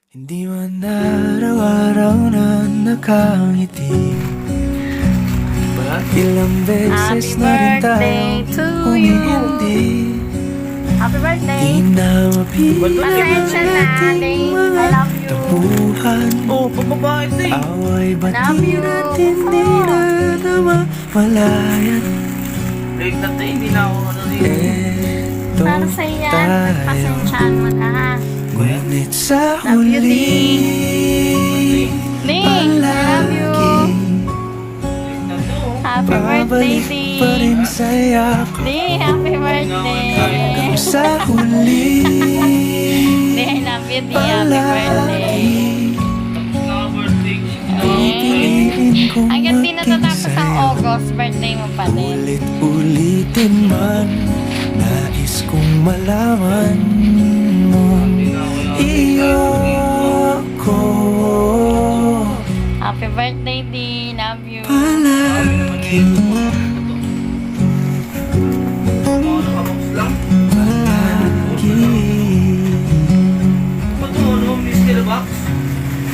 Hindi man araw-araw na nakangiti, ilang beses na rin birthday tayo to humihindi. Happy birthday! Di na mapigilan Pasensya na, ating Dave. I mga love you. tampuhan. Oh, pagbabae din. Away ba't Love di you. natin di na namamalayan? Break na tayo, hindi na ako ano dito. Eto Para sa yan, tayo, pagpasensyaan mo na. ngunit sa Love you, huli Ding, I love you. Break na to. Happy birthday, Babalik pa rin Ding. sa yakap Ding, happy birthday. hanggang sa huli. Ding, I love you, Ding. Happy birthday. Naka-birthday. Pipiliin kong Hanggang di natatapos ang sa'yo. August, birthday mo pa din. Ulit-ulitin man, nais kong malaman mo iyo ko Happy birthday, Ding. Love you. palagi, Nakabox lang. palagi. Ba't ano, mystery box?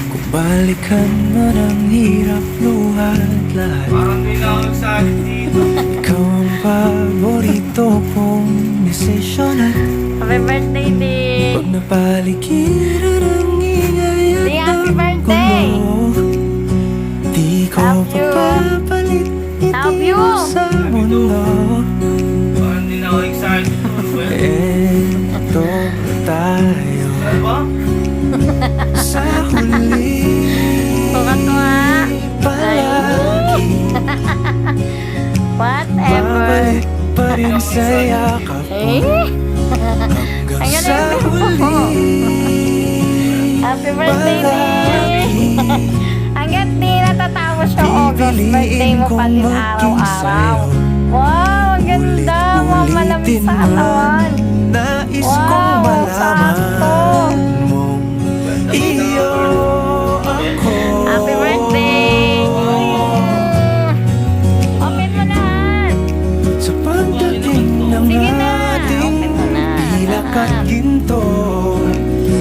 Kung balikan man ang hirap luhat lahat, Parang may nakakasakit dito. ikaw ang paborito kong desisyon at Happy birthday, Ding. pag napaligiran ang ingay at Ding, happy ang birthday. gulo, di ko Love you. papapalit Love ngiti you. mo sa mundo. Parang hindi na ako excited. Ano ba yan? Eto tayo Ano ba? sa huli, Tuwa-tuwa. palagi Whatever. babalik pa rin sa yakap mo Eh? hanggang Ang sa galing mo. huli. Happy birthday, Ding. Palagi Hanggat di natatapos yung August, birthday mo pa din araw-araw. Wow, ang ganda. Mamalamig sa katawan. Nais Wow, kong malaman sakto. mong iyo ako. Happy birthday. Open mo lahat. Sa pagdating ng Sige na, ating open mo na. pilak at ginto,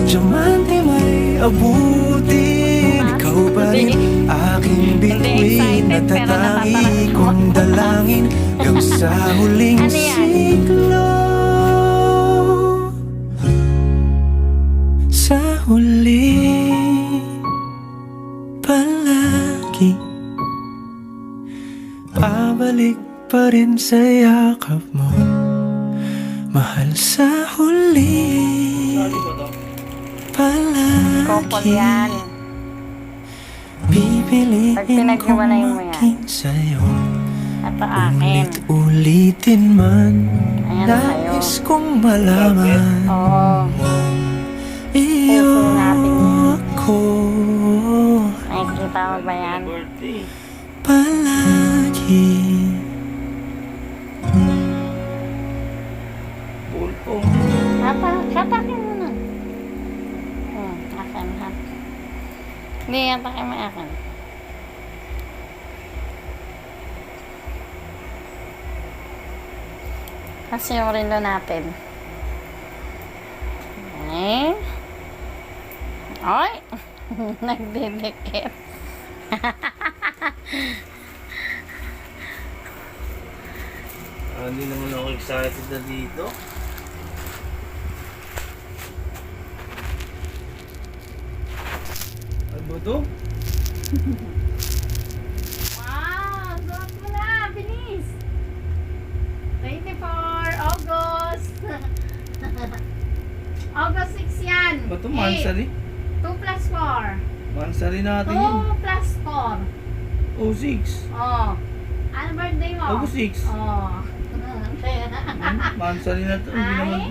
diamante may abutin. Ikaw pa rin aking bituin, excited, pero natatangi natataranta. kong dalangin hanggang sa huling Ano yan? siglo. Sa huli, palagi pabalik pa rin sa yakap mo, mahal sa huli, Couple palagi yan. Pag pipiliin kong pinaghiwalay mo yan. maging sa'yo. Ito akin. Ulit-ulitin man, Ayan sa'yo. nais kong malaman Oo. iyo Puso natin yan. ako Nakikita mo ba yan? Birthday. palagi. Pulpo. Katakin mo na. Akin ha. Hindi, katakin mo akin. Kasi yung relo natin. Okay. Oy! Nagdidikit. Hindi naman ako excited na dito. Ano ba to? Wow! Suot mo na! Bilis! 24 August! August 6 yan! Ba to? Mansari? 2 plus 4. Mansari natin yun. 2 plus 4. Oh, 6. Oh. Ano birthday mo? August 6. Oh. Mansari na to. Hindi naman. Ay,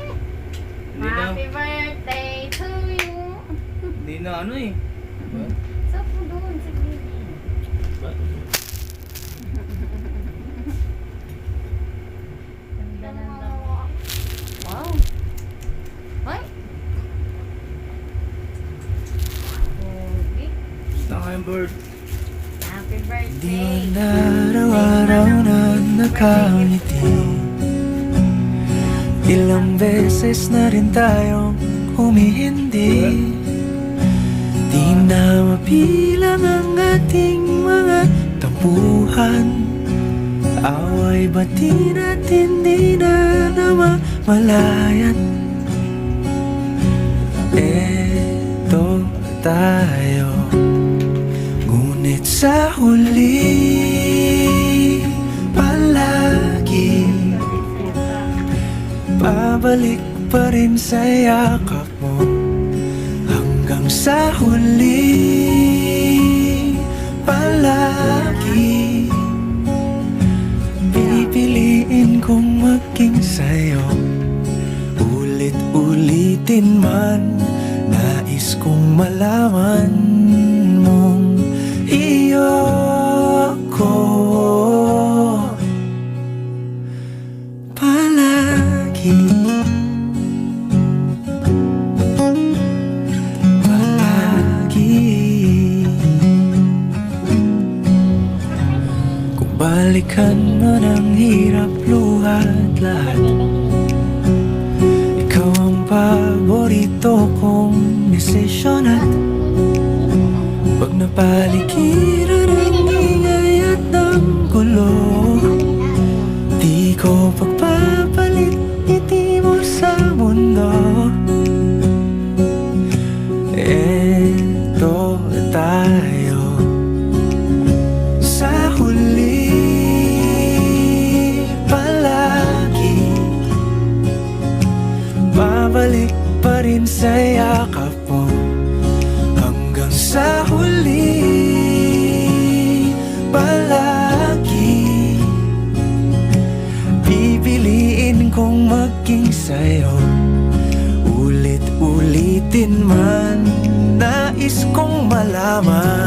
Hindi na. happy birthday to you. Hindi na ano eh. Ba? So, doon sa gilid. Ba? Ganda ng damo. Wow. Ay. Okay. Gusto nga yung bird. Happy Di birthday. man araw-araw na nakangiti, ilang beses na rin tayong humihindi. na mapilang ang ating mga tampuhan. Away batin at hindi na namamalayan. Eto tayo, ngunit sa huli palagi babalik pa rin sa yakap mo. Hanggang sa huli palagi pipiliin kong maging sa'yo. Ulit-ulitin man, nais kong malaman mong iyo ko palagi. Balikan mo ng hirap, luha at lahat. Ikaw ang paborito kong desisyon at pag napaligiran ang ingay at ng gulo, di ko pagpapalit ngiti mo sa mundo. Eto tayo sa huli babalik pa rin sa yakap mo. Hanggang sa huli palagi pipiliin kong maging sa'yo. Ulit-ulitin man, nais kong malaman